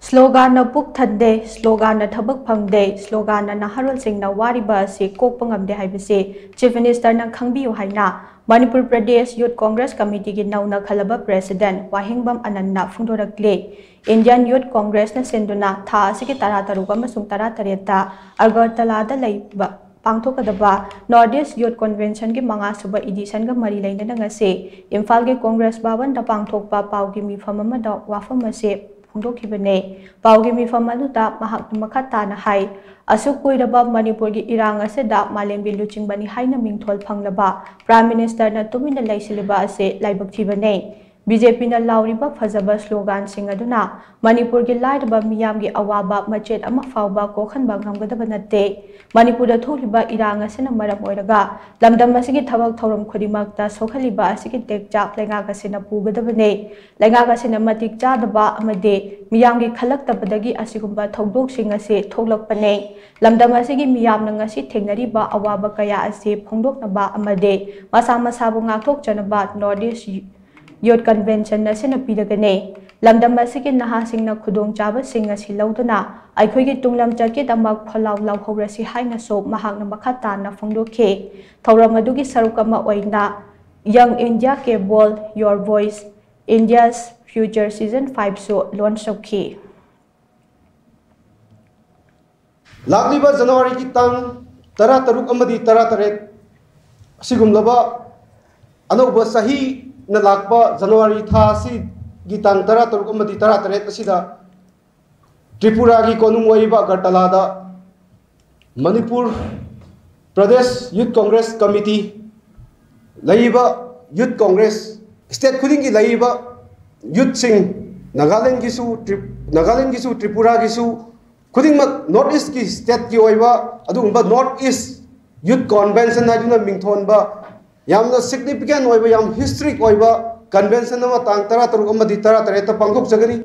Slogan पुक थंदे slogan थबक फंगदे slogan Nahrul Singh वारिबा से कोकप ngamde haibase chief minister न खंगबियो हाइना मणिपुर प्रदेश यूथ कांग्रेस कमिटी की नौना खलबा प्रेसिडेंट वाहिंगबम अनन्ना फुंदोरक्ले इंडियन यूथ कांग्रेस न सेंदुना था असि तरा तरुक अमसुंग तरा तरेता अगरतलादा लैबा पांथोकदबा नॉर्थ ईस्ट यूथ कन्वेंशन की मंगा सुबा एडिशन का मरी लेना ngase इम्फाल के कांग्रेस भवन दा पांथोकपा पाव की मिफम अमदा वाफम असे फोंदोखिबने पाव की मिफम अदुदा महक मखा ताना हाई असुक कुइरबा मणिपुर की इरांग असेदा मालेम्बी लुचिंगबनी हाइना मिंगथोल फंगलबा प्राइम मिनिस्टर न तुमिना लैसिलिबा असे लाइबक्थिबने बीजेपी न लाउरिबा फजबा स्लोगान सिंह अदुना मणिपुर की लाइरबा मियाम की अवाबा मचेत अमा फावबा कोखनबा ngamgदबा नते मणिपुर दा थोलिबा इरांग असेना मरम ओइरगा लमदम असिगी थबक थौरम खुदिमकता सोखलिबा असिगी टेकचाक लेंगाक असेना पुगदबने लेंगाक असेना मतिक चादबा अमदे मियाम की खलक्तबदगी असिगुंबा थौदोकसिंग असे थोलकपने लमदम असिगी मियाम न ngasi थेंगनरिबा अवाबा कया असे फोंदोकनबा अमदे मसा मसाबु ngathokचनबा नॉर्थ ईस्ट यूथ कन्वेंशन असिना पीरगने लमदम असिगी नहासिंगना खुदोंग चाबा सिंग असि लौदना अखोइगी तुंगलम चके दमक फलाव लावहौरसि हाइना सो महाकना मखा ताना फोंदोखे थौरम अदुगी सरुक अमा ओइना यंग इंडिया के बोल your voice India's future season 5 so launch तौखि लाखलिबा जनवरी की तंग तरा तरुक अमदी तरा तरेत सिगुमलबा अनौबा सही न लाखबा जनवरी था सी की तंग तरा तरुक अमदी तरा तरेत असिदा त्रिपुरा की कोनुंग ओइबा अगरतलादा मणिपुर प्रदेश youth Congress committee लैबा youth Congress state खुदिंग की लैबा यूथ सिंह नागालैंड की सु त्रिपुरा की सु खुदिंग नॉर्थ ईस्ट की स्टेट की ओइबा अदुगुंबा north east youth convention हाइदुना मिंगथोनबा यामना significant ओइबा याम हिस्ट्रिक ओइबा कन्वेंशन अमा तांग तरा तरुक अमदी तरा तरेत पांगथोक जगनी।